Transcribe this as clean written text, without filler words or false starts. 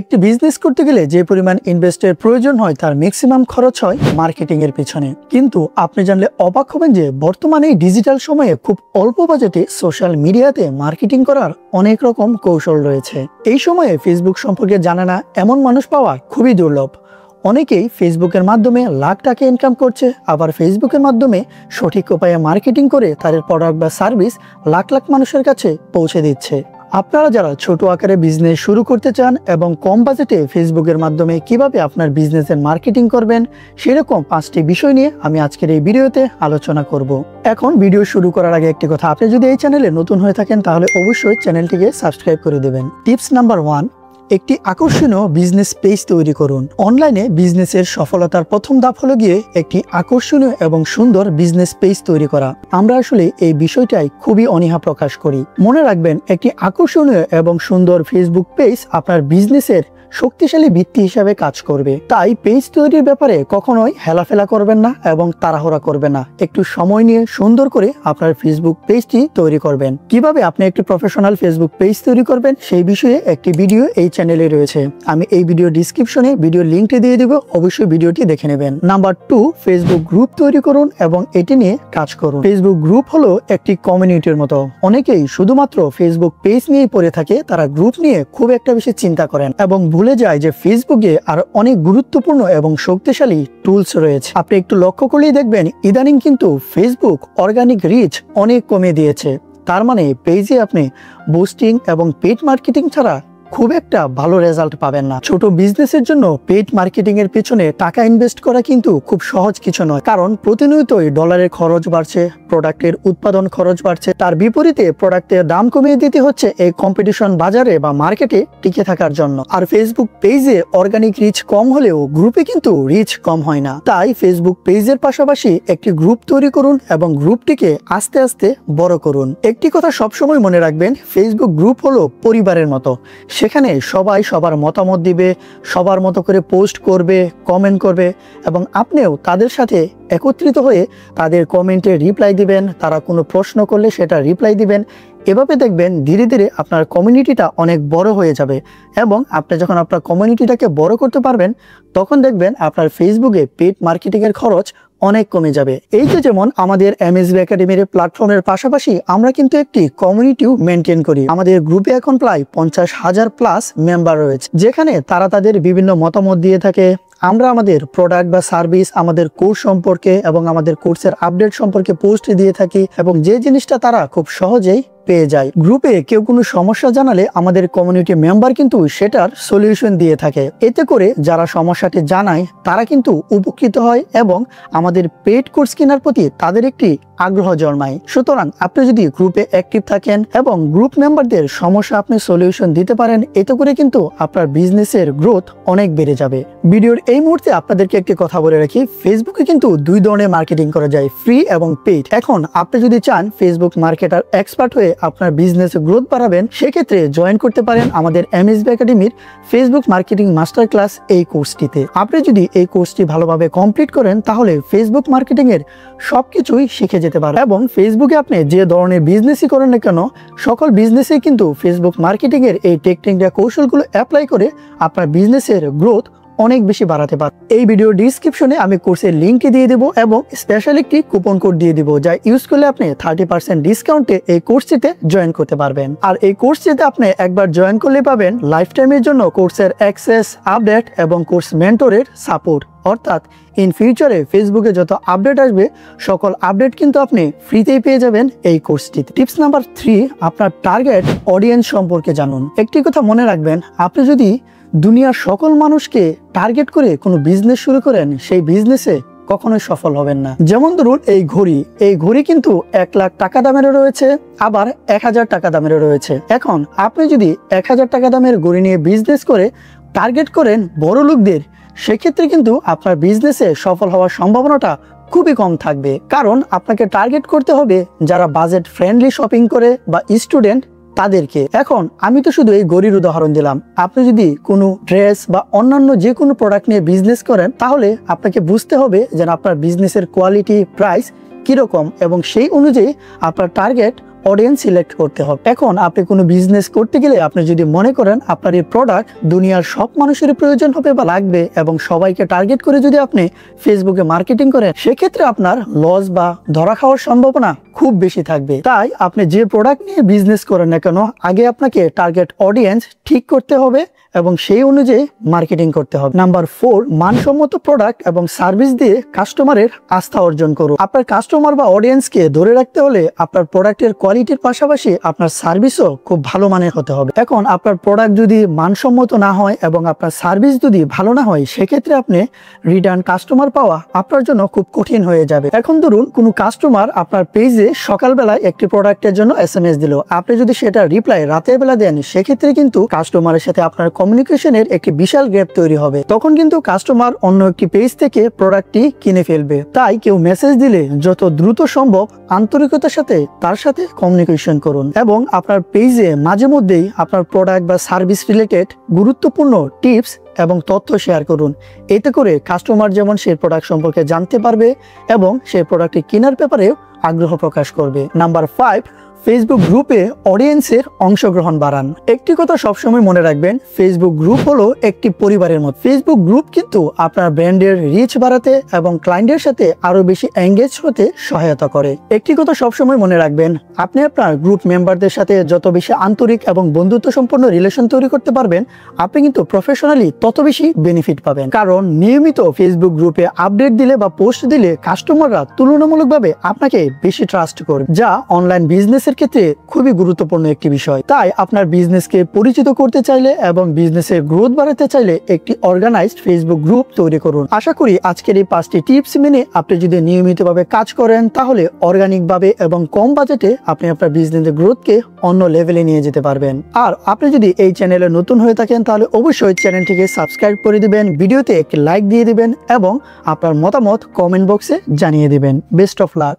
একটি বিজনেস করতে গেলে যে পরিমাণ ইনভেস্টের প্রয়োজন হয় তার ম্যাক্সিমাম খরচ হয় মার্কেটিং এর পিছনে। কিন্তু আপনি জানলে অবাক হবেন যে বর্তমানে ডিজিটাল সময়ে খুব অল্প বাজেটে সোশ্যাল মিডিয়াতে মার্কেটিং করার অনেক রকম কৌশল রয়েছে। এই সময়ে ফেসবুক সম্পর্কে জানা না এমন মানুষ পাওয়া খুবই দুর্লভ। অনেকেই ফেসবুকের মাধ্যমে লাখ টাকা ইনকাম করছে, আবার ফেসবুকের মাধ্যমে সঠিক উপায়ে মার্কেটিং করে তাদের প্রোডাক্ট বা সার্ভিস লাখ লাখ মানুষের কাছে পৌঁছে দিচ্ছে। আপনারা যারা ছোট আকারে বিজনেস শুরু করতে চান এবং কম বাজেটে ফেসবুকের মাধ্যমে কিভাবে আপনার বিজনেসের মার্কেটিং করবেন, সেরকম 5টি বিষয় নিয়ে আমি আজকের এই ভিডিওতে আলোচনা করব। এখন ভিডিও শুরু করার আগে একটি কথা, আপনি যদি এই চ্যানেলে নতুন হয়ে থাকেন তাহলে অবশ্যই চ্যানেলটিকে সাবস্ক্রাইব করে দেবেন। টিপস নাম্বার 1, একটি আকর্ষণীয় বিজনেস পেজ তৈরি করুন। অনলাইনে বিজনেসের সফলতার প্রথম ধাপ হলো গিয়ে একটি আকর্ষণীয় এবং সুন্দর বিজনেস পেজ তৈরি করা। আমরা আসলে এই বিষয়টাই খুবই অনীহা প্রকাশ করি। মনে রাখবেন, একটি আকর্ষণীয় এবং সুন্দর ফেসবুক পেজ আপনার বিজনেসের শক্তিশালী ভিত্তি হিসাবে কাজ করবে। তাই পেজ তৈরির ব্যাপারে কখনোই হেলাফেলা করবেন না এবং তাড়াহুড়া করবেন না। একটু সময় নিয়ে সুন্দর করে আপনার ফেসবুক পেজটি তৈরি করবেন। কিভাবে আপনি একটি প্রফেশনাল ফেসবুক পেজ তৈরি করবেন সেই বিষয়ে একটি ভিডিও এই চ্যানেলে রয়েছে। আমি এই ভিডিও ডিসক্রিপশনে ভিডিও লিঙ্কটি দিয়ে দিব, অবশ্যই ভিডিওটি দেখে নেবেন। নাম্বার 2, ফেসবুক গ্রুপ তৈরি করুন এবং এটি নিয়ে কাজ করুন। ফেসবুক গ্রুপ হলো একটি কমিউনিটির মতো। অনেকেই শুধুমাত্র ফেসবুক পেজ নিয়েই পড়ে থাকে, তারা গ্রুপ নিয়ে খুব একটা বেশি চিন্তা করেন এবং ভুলে যায় যে ফেসবুকে আর অনেক গুরুত্বপূর্ণ এবং শক্তিশালী টুলস রয়েছে। আপনি একটু লক্ষ্য করলেই দেখবেন ইদানিং কিন্তু ফেসবুক অর্গানিক রিচ অনেক কমে দিয়েছে। তার মানে পেজে আপনি বুস্টিং এবং পেড মার্কেটিং ছাড়া খুব একটা ভালো রেজাল্ট পাবেন না। ছোট বিজনেসের জন্য পেড মার্কেটিং এর পেছনে টাকা ইনভেস্ট করা কিন্তু খুব সহজ কিছু নয়, কারণ প্রতিনিয়তই ডলারের খরচ বাড়ছে, প্রোডাক্টের উৎপাদন খরচ বাড়ছে। তার বিপরীতে প্রোডাক্টের দাম কমিয়ে দিতে হচ্ছে এই কম্পিটিশন বাজারে বা মার্কেটে টিকে থাকার জন্য। আর ফেসবুক পেজে অর্গানিক রিচ কম হলেও গ্রুপে কিন্তু রিচ কম হয় না। তাই ফেসবুক পেজের পাশাপাশি একটি গ্রুপ তৈরি করুন এবং গ্রুপটিকে আস্তে আস্তে বড় করুন। একটি কথা সবসময় মনে রাখবেন, ফেসবুক গ্রুপ হলো পরিবারের মতো। সেখানে সবাই সবার মতামত দিবে, সবার মতো করে পোস্ট করবে, কমেন্ট করবে এবং আপনিও তাদের সাথে একত্রিত হয়ে তাদের কমেন্টে রিপ্লাই দিবেন। তারা কোনো প্রশ্ন করলে সেটা রিপ্লাই দিবেন। এভাবে দেখবেন ধীরে ধীরে আপনার কমিউনিটিটা অনেক বড় হয়ে যাবে এবং আপনি যখন আপনার কমিউনিটিটাকে বড় করতে পারবেন তখন দেখবেন আপনার ফেসবুকে পেড মার্কেটিংয়ের খরচ অনেক কমে যাবে। এই যে যেমন আমাদের এমএসবি একাডেমির প্ল্যাটফর্মের পাশাপাশি আমরা কিন্তু একটি কমিউনিটিও মেনটেন করি। আমাদের গ্রুপে এখন প্রায় 50,000 প্লাস মেম্বার রয়েছে, যেখানে তারা তাদের বিভিন্ন মতামত দিয়ে থাকে। আমরা আমাদের প্রোডাক্ট বা সার্ভিস, আমাদের কোর্স সম্পর্কে এবং আমাদের কোর্সের আপডেট সম্পর্কে পোস্ট দিয়ে থাকি এবং যে জিনিসটা তারা খুব সহজেই পেয়ে যায়। গ্রুপে কেউ কোনো সমস্যা জানালে আমাদের কমিউনিটি মেম্বার কিন্তু সেটার সলিউশন দিয়ে থাকে। এতে করে যারা সমস্যাটি জানায় তারা কিন্তু উপকৃত হয় এবং আমাদের পেড কোর্স কেনার প্রতি তাদের একটি আগ্রহ জন্মায়। সুতরাং আপনি যদি গ্রুপে অ্যাক্টিভ থাকেন এবং গ্রুপ মেম্বারদের সমস্যা আপনি সলিউশন দিতে পারেন, এতে করে কিন্তু আপনার বিজনেসের গ্রোথ অনেক বেড়ে যাবে। ভিডিওর এই মুহূর্তে আপনাদেরকে একটি কথা বলে রাখি, ফেসবুকে কিন্তু 2 ধরনের মার্কেটিং করা যায়, ফ্রি এবং পেইড। এখন আপনি যদি চান ফেসবুক মার্কেটার এক্সপার্ট হয়ে আপনার বিজনেসে গ্রোথ বাড়াবেন, সেক্ষেত্রে জয়েন করতে পারেন আমাদের এমএসবি একাডেমির ফেসবুক মার্কেটিং মাস্টার ক্লাস এই কোর্সটিতে। আপনি যদি এই কোর্সটি ভালোভাবে কমপ্লিট করেন তাহলে ফেসবুক মার্কেটিং এর সবকিছুই শিখে যেতে পারেন এবং ফেসবুকে আপনি যে ধরনের বিজনেসই করেন না কেন, সকল বিজনেসে কিন্তু ফেসবুক মার্কেটিং এর এই টেকনিক কৌশলগুলো অ্যাপ্লাই করে আপনার বিজনেসের গ্রোথ অনেক বেশি বাড়াতে পারে। এই ভিডিও ডিসক্রিপশনে আমি কোর্সের লিঙ্কটি দিয়ে দেবো এবং স্পেশাল একটি কুপন কোড দিয়ে দিব, যা ইউজ করলে আপনি 30% ডিসকাউন্টে এই কোর্সটিতে জয়েন করতে পারবেন। আর এই কোর্সটিতে আপনি একবার জয়েন করলে পাবেন লাইফ টাইমের জন্য কোর্সের অ্যাক্সেস, আপডেট এবং কোর্স মেন্টরের সাপোর্ট। অর্থাৎ ইন ফিউচারে ফেসবুকে যত আপডেট আসবে সকল আপডেট কিন্তু আপনি ফ্রিতেই পেয়ে যাবেন এই কোর্সটিতে। টিপস নাম্বার 3, আপনার টার্গেট অডিয়েন্স সম্পর্কে জানুন। একটি কথা মনে রাখবেন, আপনি যদি দুনিয়ার সকল মানুষকে টার্গেট করে কোনো বিজনেস শুরু করেন, সেই বিজনেসে কখনোই সফল হবেন না। যেমন ধরুন এই ঘড়ি কিন্তু 1 লাখ টাকা দামেরও রয়েছে, আবার 1000 টাকা দামেরও রয়েছে। এখন আপনি যদি 1000 টাকা দামের ঘড়ি নিয়ে বিজনেস করে টার্গেট করেন বড় লোকদের, সেক্ষেত্রে কিন্তু আপনার বিজনেসে সফল হওয়ার সম্ভাবনাটা খুবই কম থাকবে। কারণ আপনাকে টার্গেট করতে হবে যারা বাজেট ফ্রেন্ডলি শপিং করে বা স্টুডেন্ট তাদেরকে। এখন আমি তো শুধু এই ঘড়ির উদাহরণ দিলাম, আপনি যদি কোনো ড্রেস বা অন্যান্য যে কোনো প্রোডাক্ট নিয়ে বিজনেস করেন তাহলে আপনাকে বুঝতে হবে যে আপনার বিজনেসের কোয়ালিটি, প্রাইস কিরকম এবং সেই অনুযায়ী আপনার টার্গেট অডিয়েন্স সিলেক্ট করতে হবে। এখন আপনি কোনো বিজনেস করতে গেলে আপনি যদি মনে করেন আপনার এই প্রোডাক্ট দুনিয়ার সব মানুষের প্রয়োজন হবে বা লাগবে এবং সবাইকে টার্গেট করে যদি আপনি ফেসবুকে মার্কেটিং করেন, সেক্ষেত্রে আপনার লস বা ধরা খাওয়ার সম্ভাবনা খুব বেশি থাকবে। তাই আপনি যে প্রোডাক্ট নিয়ে বিজনেস করেন না কেন, আগে আপনাকে টার্গেট অডিয়েন্স ঠিক করতে হবে এবং সেই অনুযায়ী মার্কেটিং করতে হবে। নাম্বার 4, মানসম্মত প্রোডাক্ট এবং সার্ভিস দিয়ে কাস্টমারের আস্থা অর্জন করুন। আপনার কাস্টমার বা অডিয়েন্সকে ধরে রাখতে হলে আপনার প্রোডাক্টের কোয়ালিটির পাশাপাশি আপনার সার্ভিসও খুব ভালো মানের হতে হবে। এখন আপনার প্রোডাক্ট যদি মানসম্মত না হয় এবং আপনার সার্ভিস যদি ভালো না হয়, সেক্ষেত্রে আপনি রিটার্ন কাস্টমার পাওয়া আপনার জন্য খুব কঠিন হয়ে যাবে। এখন ধরুন কোনো কাস্টমার আপনার পেজে সকালবেলায় একটি প্রোডাক্টের জন্য SMS দিল, আপনি যদি সেটা রিপ্লাই রাতের বেলা দেন, সেক্ষেত্রে কিন্তু কাস্টমারের সাথে আপনার কমিউনিকেশনের একটি বিশাল গ্যাপ তৈরি হবে। তখন কিন্তু কাস্টমার অন্য একটি পেজ থেকে প্রোডাক্টটি কিনে ফেলবে। তাই কেউ মেসেজ দিলে যত দ্রুত সম্ভব আন্তরিকতার সাথে তার সাথে কমিউনিকেশন করুন এবং আপনার পেজে মাঝে মধ্যেই আপনার প্রোডাক্ট বা সার্ভিস রিলেটেড গুরুত্বপূর্ণ টিপস এবং তথ্য শেয়ার করুন। এতে করে কাস্টমার যেমন সেই প্রোডাক্ট সম্পর্কে জানতে পারবে এবং সেই প্রোডাক্টটি কেনার ব্যাপারেও আগ্রহ প্রকাশ করবে। নাম্বার 5, ফেসবুক গ্রুপে অডিয়েন্সের অংশগ্রহণ বাড়ান। একটি কথা সবসময় মনে রাখবেন, ফেসবুক গ্রুপ হলো একটি পরিবারের মতো। ফেসবুক গ্রুপ কিন্তু আপনার ব্র্যান্ডের রিচ বাড়াতে এবং ক্লায়েন্টের সাথে আরো বেশি এঙ্গেজ হতে সহায়তা করে। একটি কথা সবসময় মনে রাখবেন, আপনি আপনার গ্রুপ মেম্বারদের সাথে যত বেশি আন্তরিক এবং বন্ধুত্ব সম্পন্ন রিলেশন তৈরি করতে পারবেন, আপনি কিন্তু প্রফেশনালি তত বেশি বেনিফিট পাবেন। কারণ নিয়মিত ফেসবুক গ্রুপে আপডেট দিলে বা পোস্ট দিলে কাস্টমাররা তুলনামূলকভাবে আপনাকে বেশি ট্রাস্ট করবে, যা অনলাইন বিজনেসের ক্ষেত্রে খুবই গুরুত্বপূর্ণ একটি বিষয়। তাই আপনার বিজনেসকে পরিচিত করতে চাইলে এবং বিজনেসের গ্রোথ বাড়াতে চাইলে একটি অর্গানাইজড ফেসবুক গ্রুপ তৈরি করুন। আশা করি আজকের এই 5টি টিপস মেনে আপনি যদি নিয়মিতভাবে কাজ করেন, তাহলে অর্গানিকভাবে এবং কম বাজেটে আপনি আপনার বিজনেসের গ্রোথকে অন্য লেভেলে নিয়ে যেতে পারবেন। আর আপনি যদি এই চ্যানেলে নতুন হয়ে থাকেন, তাহলে অবশ্যই চ্যানেলটিকে সাবস্ক্রাইব করে দিবেন, ভিডিওতে একটি লাইক দিয়ে দিবেন এবং আপনার মতামত কমেন্ট বক্সে জানিয়ে দিবেন। Best of luck.